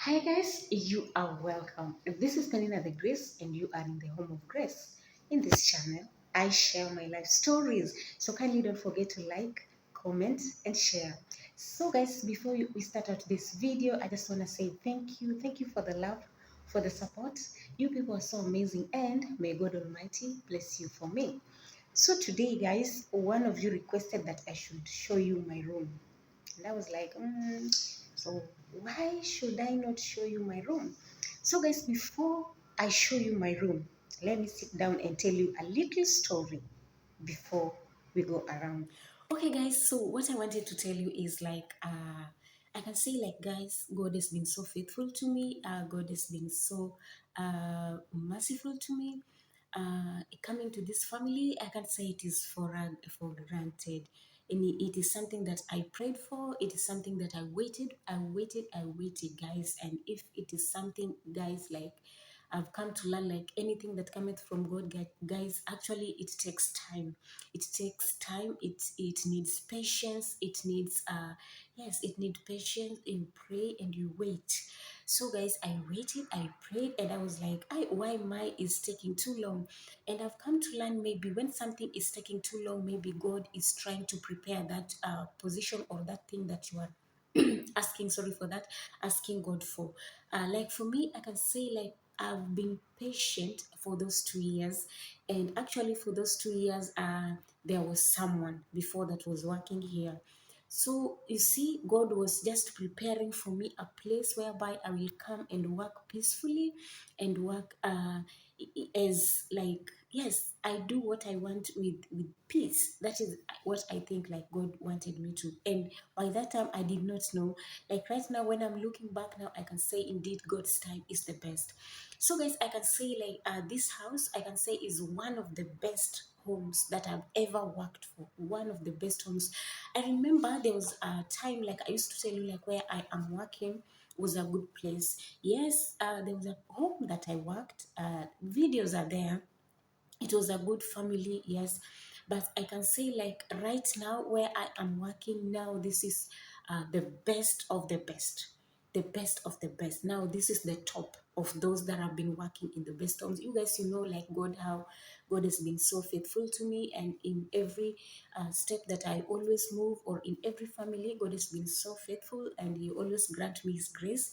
Hi guys, you are welcome. This is Penina the Grace and you are in the home of grace. In this channel, I share my life stories. So kindly don't forget to like, comment and share. So guys, before we start out this video, I just want to say thank you. Thank you for the love, for the support. You people are so amazing and may God Almighty bless you for me. So today guys, one of you requested that I should show you my room. And I was like, so why should I not show you my room? So guys, before I show you my room, let me sit down and tell you a little story before we go around. Okay guys, so what I wanted to tell you is like I can say like guys, God has been so faithful to me. God has been so merciful to me. Coming to this family, I can't say it is for granted. And it is something that I prayed for. It is something that I waited, guys. And if it is something, guys, like I've come to learn, like anything that cometh from God, guys, actually it takes time. It takes time. It needs patience. It needs yes, it needs patience. You pray and you wait. So guys, I waited, I prayed, and I was like, why my is taking too long? And I've come to learn, maybe when something is taking too long, maybe God is trying to prepare that position or that thing that you are asking, sorry for that, asking God for. Like for me, I can say like I've been patient for those 2 years, and actually for those 2 years, there was someone before that was working here. So you see, God was just preparing for me a place whereby I will come and work peacefully and work as like, yes, I do what I want with peace. That is what I think like God wanted me to. And by that time I did not know. Like right now when I'm looking back now, I can say indeed God's time is the best. So guys, I can say like this house, I can say, is one of the best homes that I've ever worked for. One of the best homes. I remember there was a time, like I used to tell you, like where I am working was a good place. Yes, there was a home that I worked. Videos are there. It was a good family, yes, but I can say like right now where I am working now, this is the best of the best, the best of the best. Now this is the top of those that have been working in the best homes. You guys, you know, like God, how God has been so faithful to me, and in every step that I always move, or in every family, God has been so faithful, and He always grant me His grace.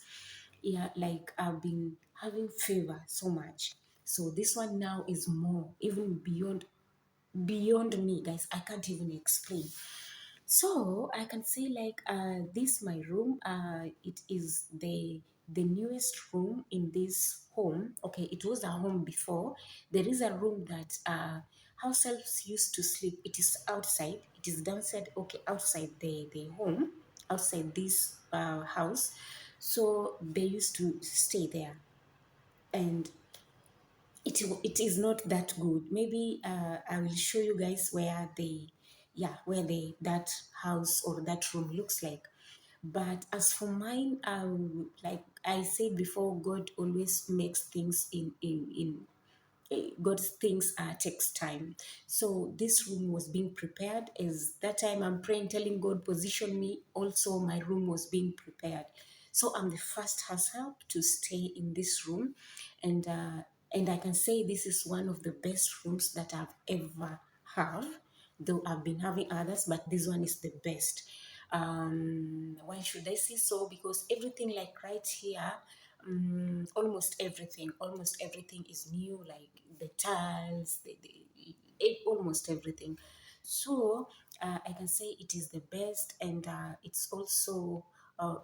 Yeah, like I've been having favor so much. So this one now is more, even beyond me, guys. I can't even explain. So I can say like this my room. It is the newest room in this home. Okay, it was a home before. There is a room that house elves used to sleep. It is outside. It is downside. Okay, outside the home, outside this house. So they used to stay there, and it is not that good. Maybe I will show you guys where that house or that room looks like. But as for mine, like I said before, God always makes things in God's things takes time. So this room was being prepared. As that time I'm praying, telling God, position me. Also, my room was being prepared. So I'm the first house help to stay in this room, and I can say this is one of the best rooms that I've ever have. Though I've been having others, but this one is the best. Why should I say so? Because everything like right here, almost everything is new, like the tiles, almost everything. So I can say it is the best, and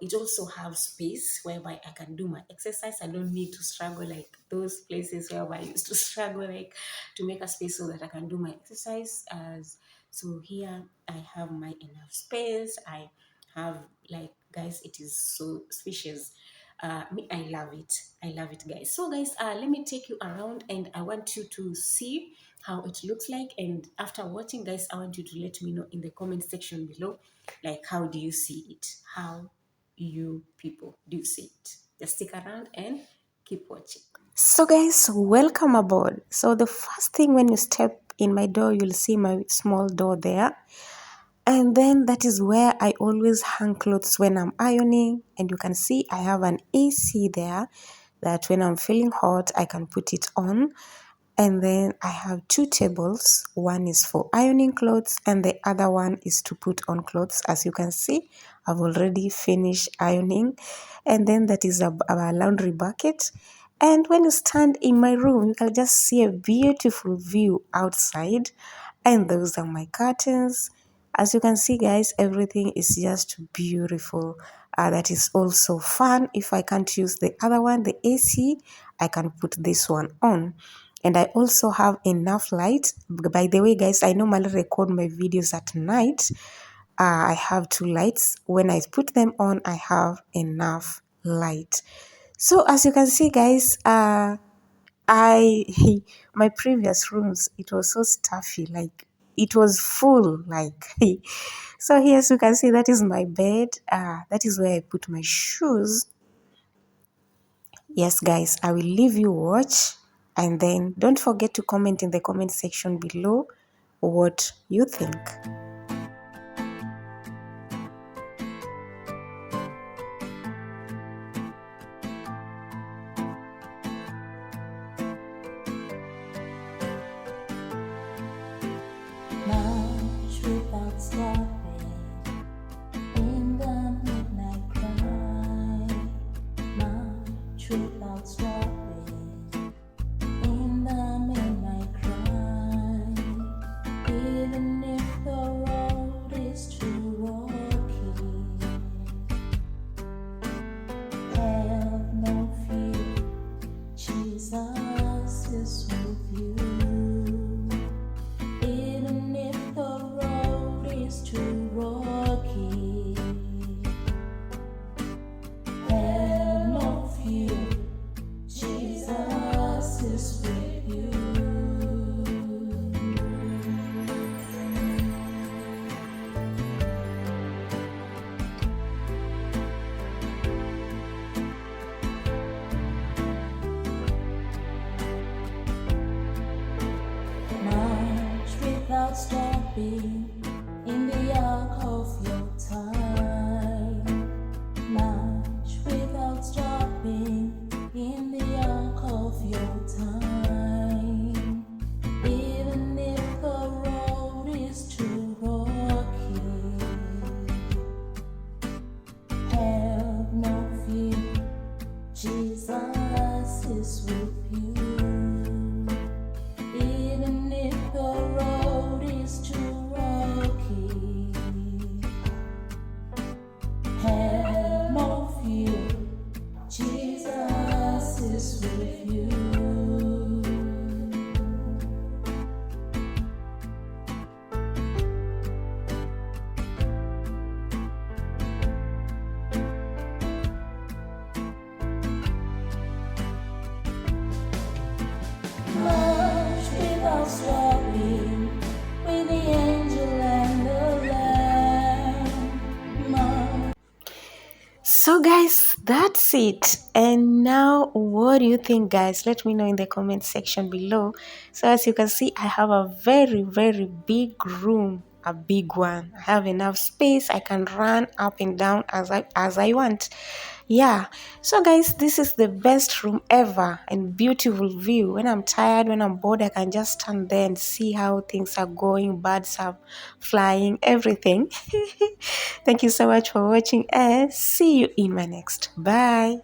it also has space whereby I can do my exercise. I don't need to struggle like those places where I used to struggle like to make a space so that I can do my exercise. As so here I have my enough space. I have, like guys, it is so spacious. Me, I love it. I love it, guys. So guys, let me take you around, and I want you to see how it looks like. And after watching, guys, I want you to let me know in the comment section below, like how do you see it? How you people do you see it? Just stick around and keep watching. So guys, welcome aboard. So the first thing, when you step in my door, you'll see my small door there. And then that is where I always hang clothes when I'm ironing. And you can see I have an AC there that when I'm feeling hot, I can put it on. And then I have two tables. One is for ironing clothes and the other one is to put on clothes. As you can see, I've already finished ironing. And then that is a laundry bucket. And when you stand in my room, you can just see a beautiful view outside. And those are my curtains. As you can see, guys, everything is just beautiful. That is also fun. If I can't use the other one, the AC, I can put this one on. And I also have enough light. By the way, guys, I normally record my videos at night. I have two lights. When I put them on, I have enough light. So as you can see, guys, I my previous rooms, it was so stuffy, like it was full, like so here, as you can see, that is my bed. That is where I put my shoes. Yes, guys, I will leave you watch, and then don't forget to comment in the comment section below what you think. March without stopping in the midnight cry. March without stopping in the midnight cry. Even if the road is too rocky, have no fear, Jesus is with you. Even if the road is too rocky, have no fear, Jesus is with you. March without stopping in the arc of your time. March without stopping in the arc of your time. Even if the road is too rocky, have no fear, Jesus is with you. Even if the road is too rocky, have no fear, Jesus is with you. March without stopping with the angel and the lamb. March. So guys, that's it. And now what do you think, guys? Let me know in the comment section below. So as you can see, I have a very big room, a big one. I have enough space. I can run up and down as I want. Yeah. So guys, this is the best room ever and beautiful view. When I'm tired, when I'm bored, I can just stand there and see how things are going. Birds are flying, everything. Thank you so much for watching and see you in my next. Bye.